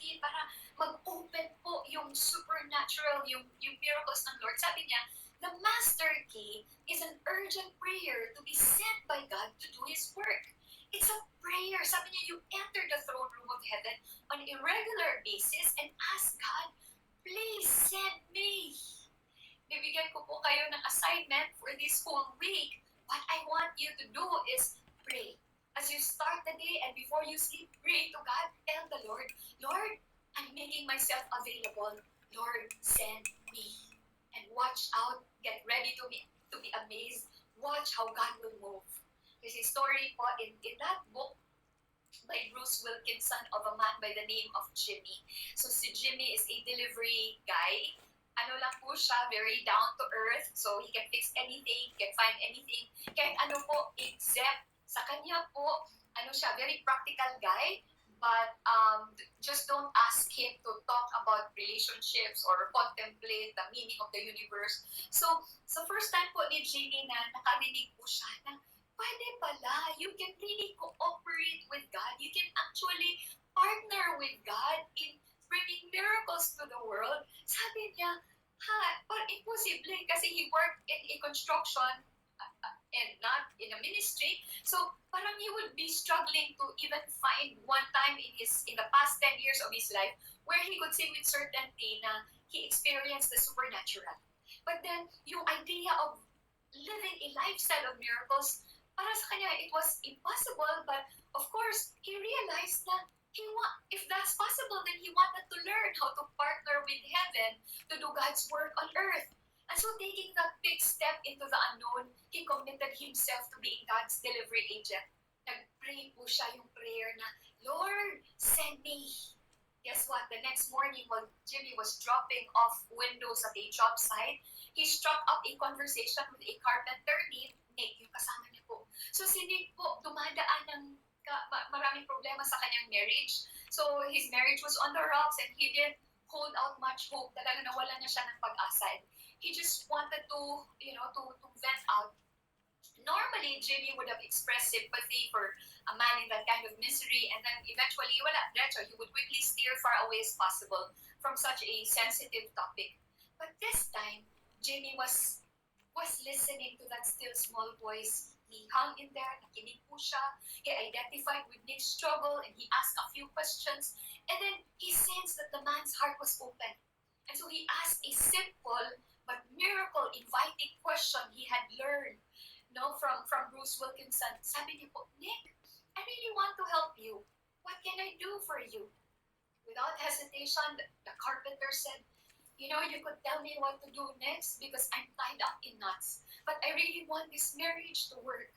skin para mag-open po yung supernatural, yung miracles ng Lord. Sabi niya, the master key is an urgent prayer to be sent by God to do His work. It's a prayer. Sabi niya, you enter the throne room of heaven on a regular basis and ask God, please send me. Bibigyan ko po kayo ng assignment for this whole week. What I want you to do is pray. As you start the day and before you sleep, pray to God. Tell the Lord, Lord, I'm making myself available. Lord, send me. And watch out. Get ready to be amazed. Watch how God will move. There's a story po in that book by Bruce Wilkinson of a man by the name of Jimmy. So si Jimmy is a delivery guy. Ano lang po siya, very down to earth. So he can fix anything, can find anything. Kahit ano po, except sa kanya po, ano siya, very practical guy. But just don't ask him to talk about relationships or contemplate the meaning of the universe. So, sa first time po ni Jimmy na nakarinig po siya na pwede pala, you can really cooperate with God. You can actually partner with God in bringing miracles to the world. Sabi niya, parang imposible kasi he worked in a construction and not in a ministry. So parang he would be struggling to even find one time in the past 10 years of his life where he could say with certainty na he experienced the supernatural. But then yung idea of living a lifestyle of miracles, para sa kanya it was impossible, but of course he realized that if that's possible, then he wanted to learn how to partner with heaven to do God's work on earth. And so taking that big step into the unknown, he committed himself to being God's delivery agent. Nag-pray po siya yung prayer na, Lord, send me. Guess what? The next morning while Jimmy was dropping off windows at a job site, he struck up a conversation with a carpenter named Nick, yung kasama niya po. So si Nick po, dumadaan ng maraming problema sa kanyang marriage. So his marriage was on the rocks and he didn't hold out much hope. Talaga nawalan niya siya ng pag-asa. He just wanted to vent out. Normally, Jimmy would have expressed sympathy for a man in that kind of misery, and then eventually, he would quickly steer far away as possible from such a sensitive topic. But this time, Jimmy was listening to that still small voice. He hung in there, nakinig po siya. He identified with Nick's struggle and he asked a few questions. And then he sensed that the man's heart was open. And so he asked a simple but miracle-inviting question he had learned from Bruce Wilkinson. Sabi niya po, Nick, I really want to help you. What can I do for you? Without hesitation, the carpenter said, you could tell me what to do next because I'm tied up in knots. But I really want this marriage to work.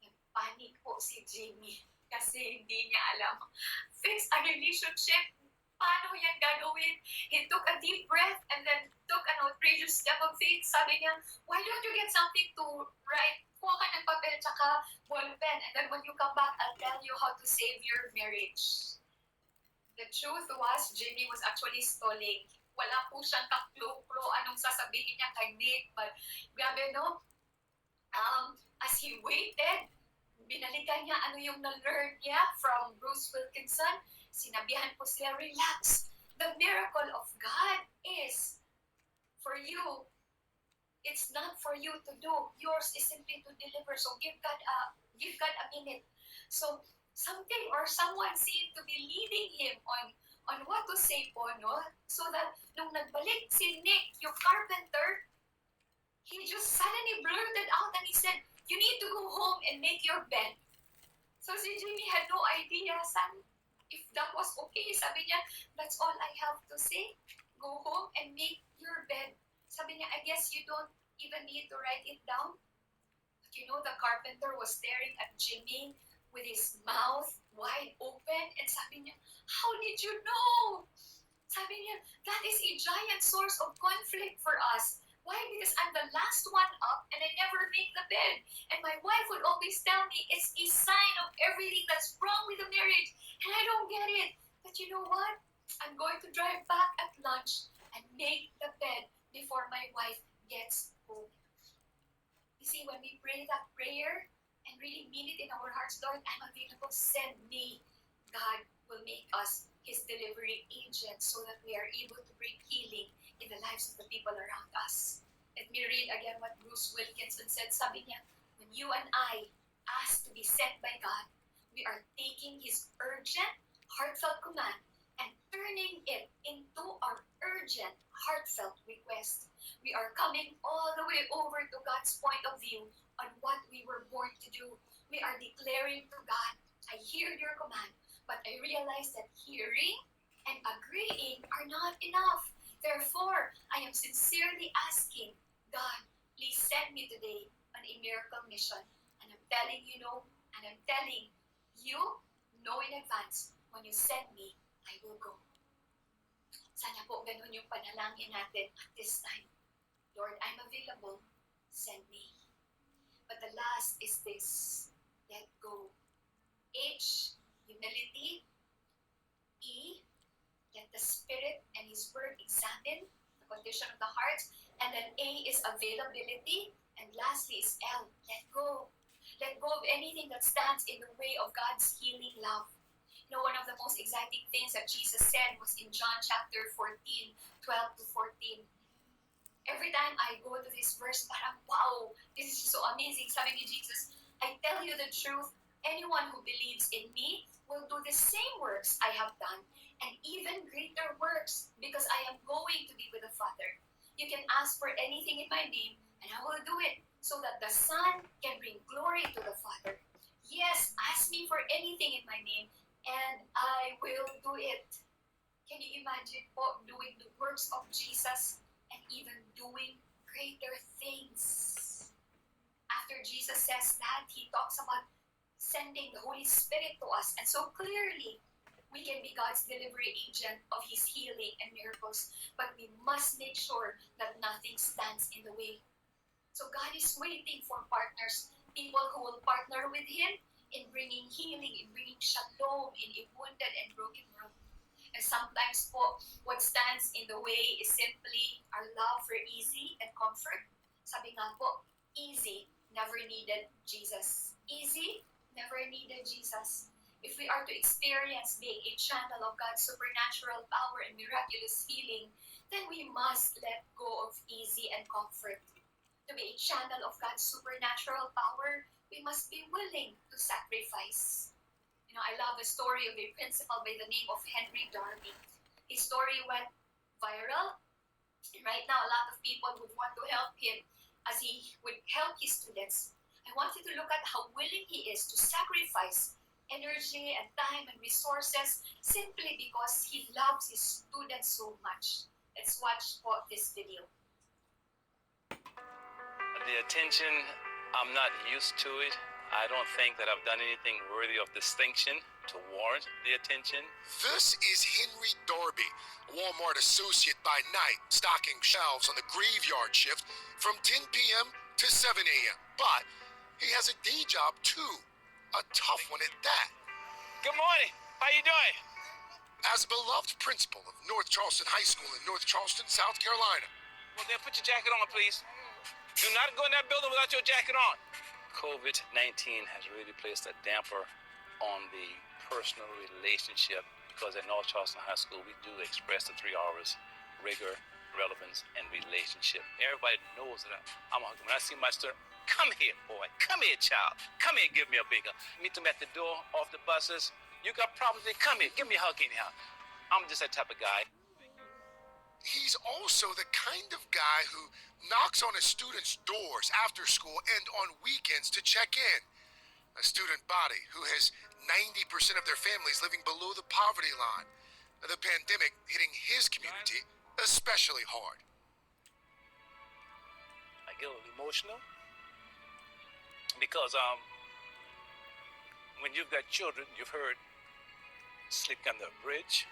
Nagpanik po si Jimmy kasi hindi niya alam. Fix a relationship. Paano yan gagawin? He took a deep breath and then took an outrageous step of faith. Sabi niya, why don't you get something to write? Kuha ka ng papel tsaka ballpen and then when you come back, I'll tell you how to save your marriage. The truth was, Jimmy was actually stalling. Wala po siyang kaklo-klo anong sasabihin niya kay Nick. But grabe as he waited, binalikan niya ano yung na-learn niya from Bruce Wilkinson. Sinabihan po sila, relax. The miracle of God is for you. It's not for you to do. Yours is simply to deliver. So give God a minute. So something or someone seemed to be leading him on what to say po, no? So that nung nagbalik si Nick, yung carpenter, he just suddenly blurted out and he said, you need to go home and make your bed. So si Jimmy had no idea if that was okay. Sabi niya, that's all I have to say. Go home and make your bed. Sabi niya, I guess you don't even need to write it down. But the carpenter was staring at Jimmy with his mouth wide open and sabi niya, how did you know? Sabi niya, that is a giant source of conflict for us. Why? Because I'm the last one up and I never make the bed. And my wife would always tell me it's a sign of everything that's wrong with the marriage. And I don't get it. But you know what? I'm going to drive back at lunch and make the bed before my wife gets home. You see, when we pray that prayer and really mean it in our hearts, Lord, I'm available, send me. God will make us His deliverer. agents so that we are able to bring healing in the lives of the people around us. Let me read again what Bruce Wilkinson said. Sabi niya, when you and I ask to be sent by God, we are taking His urgent, heartfelt command and turning it into our urgent, heartfelt request. We are coming all the way over to God's point of view on what we were born to do. We are declaring to God, I hear your command, but I realize that hearing and agreeing are not enough. Therefore, I am sincerely asking, God, please send me today on a miracle mission. And I'm telling you and I'm telling you, know in advance, when you send me, I will go. Sana po ganun yung panalangin natin at this time. Lord, I'm available. Send me. But the last is this. Let go. H, humility. E, let the Spirit and His Word examine the condition of the heart. And then A is availability. And lastly is L, let go. Let go of anything that stands in the way of God's healing love. One of the most exciting things that Jesus said was in John chapter 14, 12 to 14. Every time I go to this verse, parang, wow, this is so amazing. Sabi ni Jesus, I tell you the truth, anyone who believes in me will do the same works I have done, and even greater works, because I am going to be with the Father. You can ask for anything in my name, and I will do it, so that the Son can bring glory to the Father. Yes, ask me for anything in my name, and I will do it. Can you imagine po doing the works of Jesus and even doing greater things? After Jesus says that, He talks about sending the Holy Spirit to us. And so clearly, we can be God's delivery agent of His healing and miracles. But we must make sure that nothing stands in the way. So God is waiting for partners, people who will partner with Him in bringing healing, in bringing shalom in a wounded and broken world. And sometimes po, what stands in the way is simply our love for easy and comfort. Sabi nga po, easy never needed Jesus. Easy never needed Jesus. If we are to experience being a channel of God's supernatural power and miraculous healing, then we must let go of easy and comfort. To be a channel of God's supernatural power, we must be willing to sacrifice. I love the story of a principal by the name of Henry Darby. His story went viral. And right now, a lot of people would want to help him as he would help his students. I want you to look at how willing he is to sacrifice energy and time and resources simply because he loves his students so much. Let's watch this video. The attention, I'm not used to it. I don't think that I've done anything worthy of distinction to warrant the attention. This is Henry Darby, Walmart associate by night, stocking shelves on the graveyard shift from 10 p.m. to 7 a.m. But he has a day job too, a tough one at that. Good morning. How you doing? As a beloved principal of North Charleston High School in North Charleston, South Carolina. Well, then put your jacket on, please. Do not go in that building without your jacket on. COVID-19 has really placed a damper on the personal relationship because at North Charleston High School, we do express the 3 R's: rigor, relevance, and relationship. Everybody knows that I'm a hugger. When I see my student, come here, boy. Come here, child. Come here, give me a bigger. Meet them at the door, off the buses. You got problems, then come here. Give me a hug anyhow. I'm just that type of guy. He's also the kind of guy who knocks on a student's doors after school and on weekends to check in. A student body who has 90% of their families living below the poverty line. The pandemic hitting his community especially hard. I get a little emotional because when you've got children, you've heard sleep under a bridge,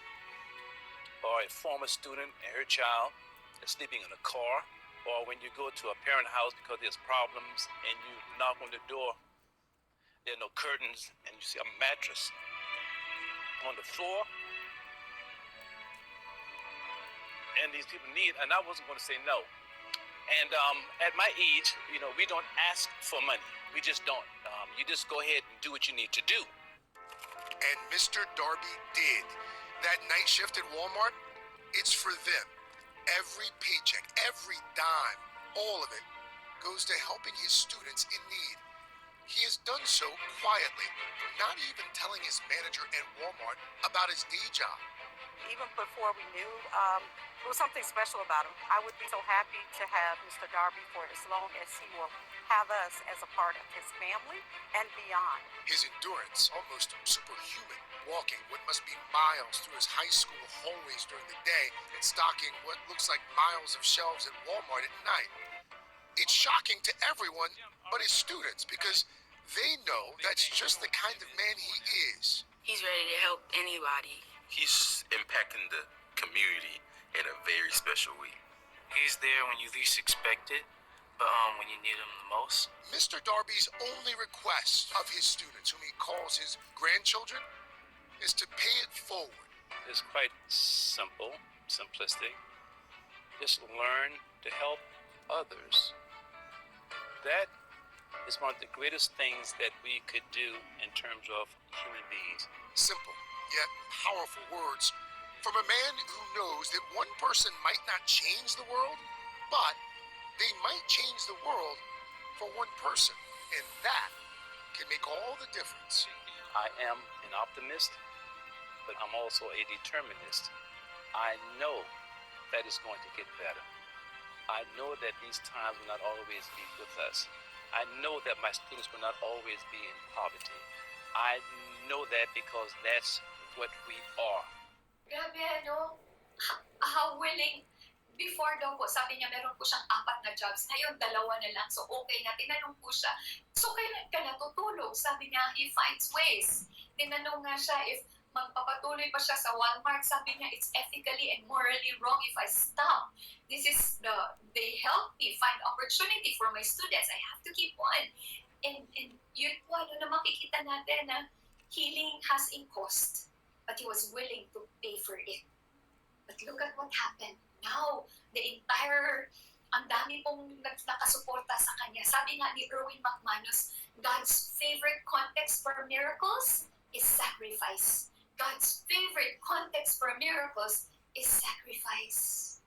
or a former student and her child is sleeping in a car, or when you go to a parent house because there's problems and you knock on the door, there are no curtains and you see a mattress on the floor, and these people need, and I wasn't going to say no. And at my age, we don't ask for money. We just don't. You just go ahead and do what you need to do. And Mr. Darby did. That night shift at Walmart, it's for them. Every paycheck, every dime, all of it goes to helping his students in need. He has done so quietly, not even telling his manager at Walmart about his day job. Even before we knew, it was something special about him. I would be so happy to have Mr. Darby for as long as he will have us as a part of his family and beyond. His endurance, almost superhuman, walking what must be miles through his high school hallways during the day and stocking what looks like miles of shelves at Walmart at night. It's shocking to everyone but his students because they know that's just the kind of man he is. He's ready to help anybody. He's impacting the community in a very special way. He's there when you least expect it, but when you need him the most. Mr. Darby's only request of his students, whom he calls his grandchildren, is to pay it forward. It's quite simple, simplistic. Just learn to help others. That is one of the greatest things that we could do in terms of human beings. Simple, yet powerful words from a man who knows that one person might not change the world, but they might change the world for one person, and that can make all the difference. I am an optimist, but I'm also a determinist. I know that it's going to get better. I know that these times will not always be with us. I know that my students will not always be in poverty. I know that because that's what we are. Grabe, ano? How willing. Before daw po, sabi niya meron po siyang 4 na jobs. Ngayon, 2 na lang. So, okay na. Tinanong po siya, so kailan ka natutulog? Sabi niya, he finds ways. Tinanong nga siya if magpapatuloy pa siya sa Walmart. Sabi niya, it's ethically and morally wrong if I stop. They help me find opportunity for my students. I have to keep on. And yun po, ano na makikita natin na healing has a cost. But he was willing to pay for it. But look at what happened. Now, the entire, ang dami pong nakasuporta sa kanya. Sabi nga ni Erwin McManus, God's favorite context for miracles is sacrifice. God's favorite context for miracles is sacrifice.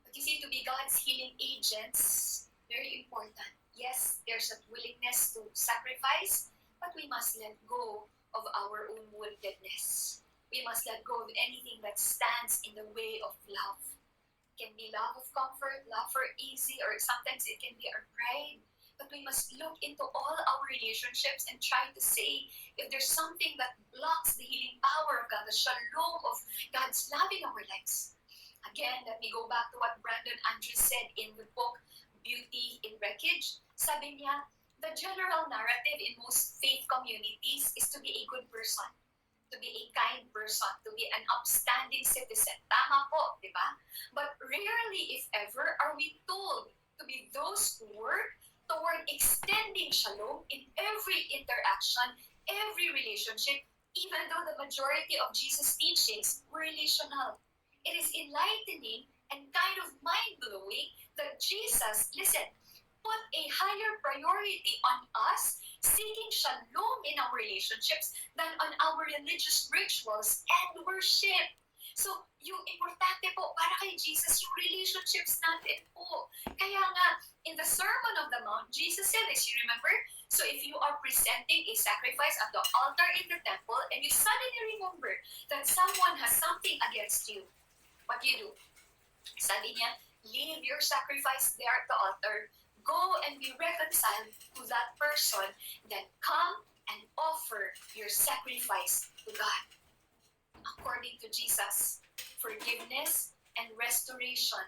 But you see, to be God's healing agents, very important. Yes, there's a willingness to sacrifice, but we must let go of our own woundedness. We must let go of anything that stands in the way of love. It can be love of comfort, love for easy, or sometimes it can be our pride. But we must look into all our relationships and try to say if there's something that blocks the healing power of God, the shalom of God's love in our lives. Again, let me go back to what Brandon Andrews said in the book Beauty in Wreckage. Sabi niya, the general narrative in most faith communities is to be a good person, to be a kind person, to be an upstanding citizen. Tama po, di ba? But rarely, if ever, are we told to be those who work toward extending shalom in every interaction, every relationship, even though the majority of Jesus' teachings were relational. It is enlightening and kind of mind-blowing that Jesus, listen, put a higher priority on us seeking shalom in our relationships than on our religious rituals and worship. So, yung importante po para kay Jesus, yung relationships natin po. Kaya nga, in the Sermon on the Mount, Jesus said this, you remember? So if you are presenting a sacrifice at the altar in the temple and you suddenly remember that someone has something against you, what do you do? Sabi niya, leave your sacrifice there at the altar, go and be reconciled to that person, then come and offer your sacrifice to God. According to Jesus, forgiveness and restoration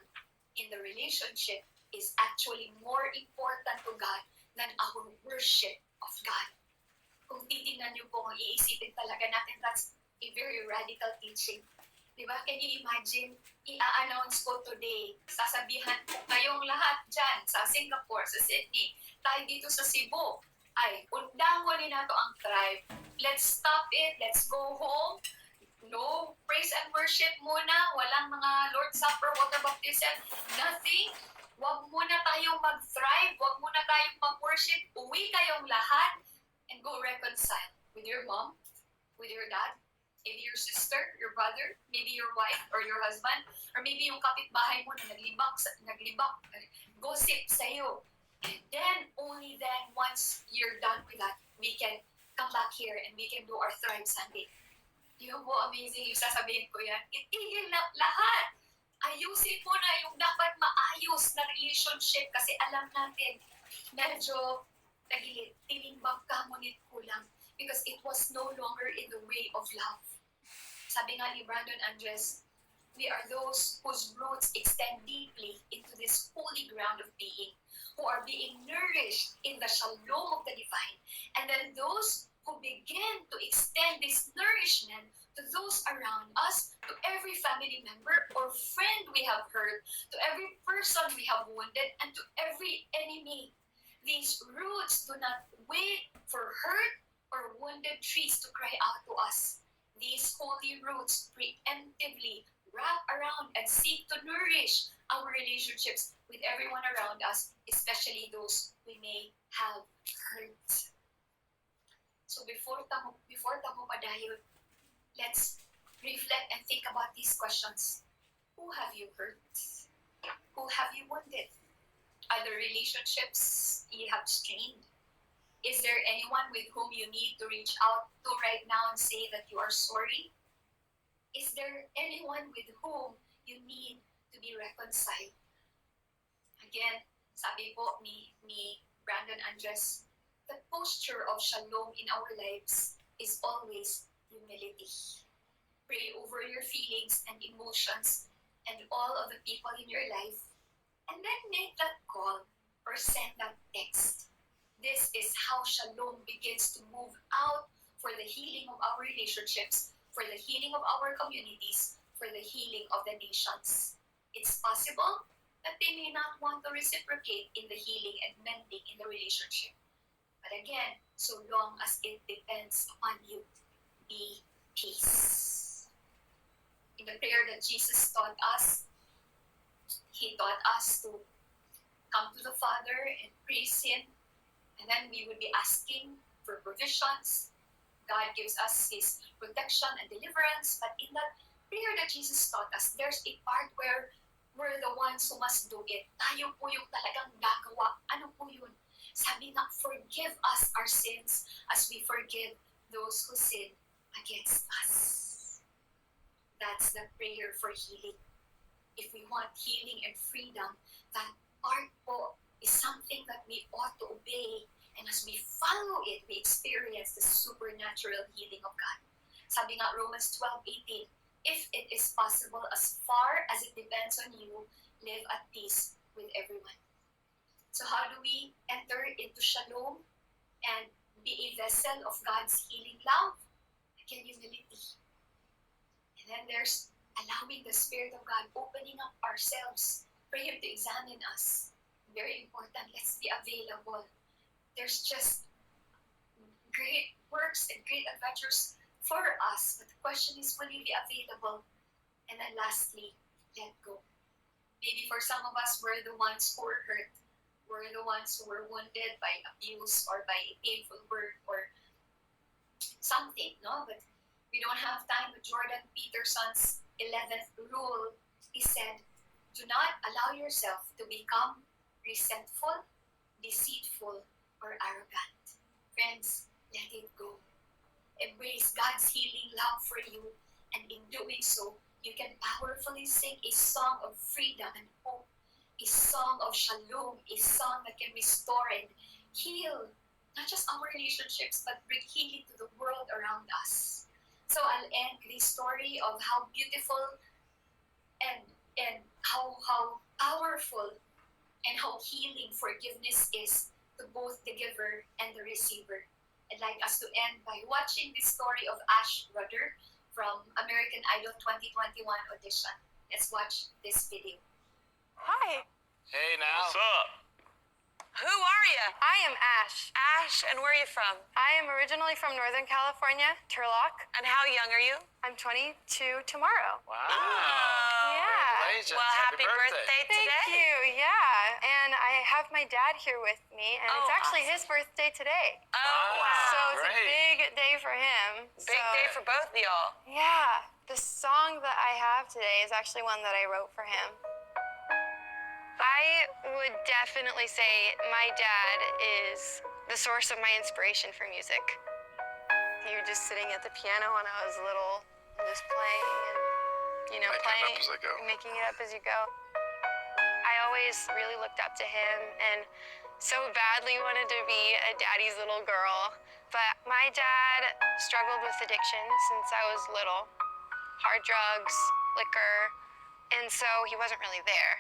in the relationship is actually more important to God than our worship of God. Kung titingnan niyo po, kung iisipin talaga natin, that's a very radical teaching. Diba? Can you imagine, i-announce ko today, sasabihan ko kayong lahat dyan, sa Singapore, sa Sydney, tayo dito sa Cebu, ay, undangon nato ang tribe. Let's stop it, let's go home. No praise and worship muna, walang mga Lord Supper, water baptism, nothing. Huwag muna tayong mag-thrive, huwag muna tayong mag-worship, uwi kayong lahat, and go reconcile with your mom, with your dad, Maybe your sister, your brother, maybe your wife or your husband, or maybe yung kapitbahay mo na naglibak, gossip sa'yo. And then, only then, once you're done with that, we can come back here and we can do our Thrive Sunday. Di ba po, amazing yung sasabihin ko yan? Itigil na lahat. Ayusin mo na yung dapat maayos na relationship kasi alam natin, medyo tagilid, tinimbang ka, ngunit kulang. Because it was no longer in the way of love. Sabi nga ni Brandon Andres, we are those whose roots extend deeply into this holy ground of being, who are being nourished in the shalom of the divine, and then those who begin to extend this nourishment to those around us, to every family member or friend we have hurt, to every person we have wounded, and to every enemy. These roots do not wait for hurt or wounded trees to cry out to us. These holy roots preemptively wrap around and seek to nourish our relationships with everyone around us, especially those we may have hurt. So before tamo padayon, let's reflect and think about these questions. Who have you hurt? Who have you wounded? Are there relationships you have strained? Is there anyone with whom you need to reach out to right now and say that you are sorry? Is there anyone with whom you need to be reconciled? Again, sabi po ni Brandon Andres, the posture of shalom in our lives is always humility. Pray over your feelings and emotions and all of the people in your life, and then make that call or send that text. This is how shalom begins to move out for the healing of our relationships, for the healing of our communities, for the healing of the nations. It's possible that they may not want to reciprocate in the healing and mending in the relationship. But again, so long as it depends upon you, be peace. In the prayer that Jesus taught us, He taught us to come to the Father and praise Him, and then we would be asking for provisions. God gives us His protection and deliverance. But in that prayer that Jesus taught us, there's a part where we're the ones who must do it. Tayo po yung talagang gagawa. Ano po yun? Sabi nga, forgive us our sins as we forgive those who sin against us. That's the prayer for healing. If we want healing and freedom, that part po is something that we ought to obey. And as we follow it, we experience the supernatural healing of God. Sabi nga Romans 12:18, if it is possible, as far as it depends on you, live at peace with everyone. So how do we enter into shalom and be a vessel of God's healing love? Again, humility. And then there's allowing the Spirit of God, opening up ourselves for Him to examine us. Very important, let's be available. There's just great works and great adventures for us, but the question is, will you be available? And then lastly, let go. Maybe for some of us, we're the ones who were hurt. We're the ones who were wounded by abuse or by a painful word or something, no? But we don't have time. With Jordan Peterson's 11th rule, he said, do not allow yourself to become resentful, deceitful, or arrogant. Friends, let it go. Embrace God's healing love for you, and in doing so, you can powerfully sing a song of freedom and hope, a song of shalom, a song that can restore and heal not just our relationships, but bring healing to the world around us. So I'll end with a story of how beautiful and how powerful and how healing forgiveness is to both the giver and the receiver. I'd like us to end by watching the story of Ash Rudder from American Idol 2021 audition. Let's watch this video. Hi. Hey now. What's up? Who are you? I am Ash. Ash, and where are you from? I am originally from Northern California, Turlock. And how young are you? I'm 22 tomorrow. Wow. Yeah. Congratulations. Well, happy birthday today. Thank you, yeah. And I have my my dad here with me, and it's actually his birthday today. Oh, wow. So it's a big day for him. Big day for both of y'all. Yeah. The song that I have today is actually one that I wrote for him. I would definitely say my dad is the source of my inspiration for music. He was just sitting at the piano when I was little, just playing and, Making it up as I go. making it up as you go. I always really looked up to him and so badly wanted to be a daddy's little girl. But my dad struggled with addiction since I was little. Hard drugs, liquor, and so he wasn't really there.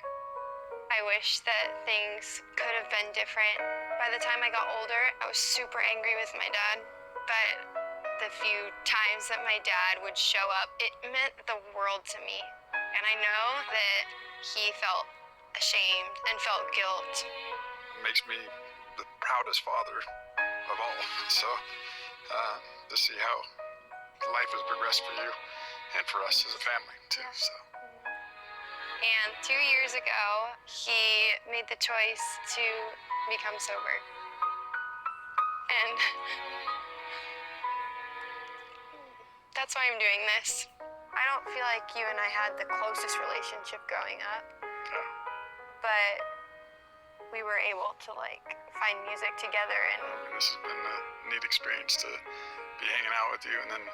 I wish that things could have been different. By the time I got older, I was super angry with my dad. But the few times that my dad would show up, it meant the world to me. And I know that he felt ashamed and felt guilt. It makes me the proudest father of all. So to see how life has progressed for you and for us as a family too. So. And 2 years ago, he made the choice to become sober. And that's why I'm doing this. I don't feel like you and I had the closest relationship growing up. But we were able to find music together and This has been a neat experience to be hanging out with you and then,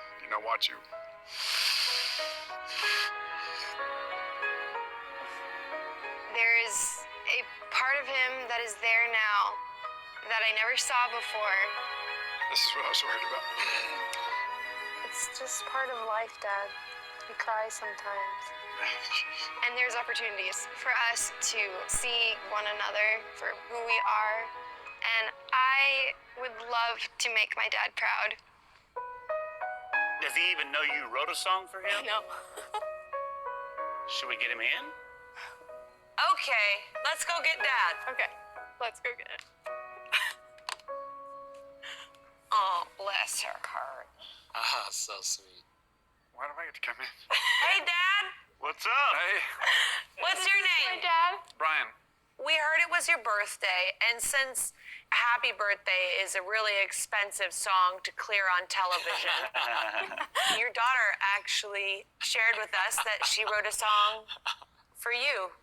watch you. there is a part of him that is there now that I never saw before. This is what I was worried about. It's just part of life, Dad. We cry sometimes. And there's opportunities for us to see one another for who we are. And I would love to make my dad proud. Does he even know you wrote a song for him? No. Should we get him in? Okay, let's go get Dad. Okay, let's go get it. Oh, bless her heart. Ah, so sweet. Why do I get to come in? Hey, Dad. What's up? Hey, What's your My name? dad. Brian. We heard it was your birthday, and since Happy Birthday is a really expensive song to clear on television, your daughter actually shared with us that she wrote a song for you.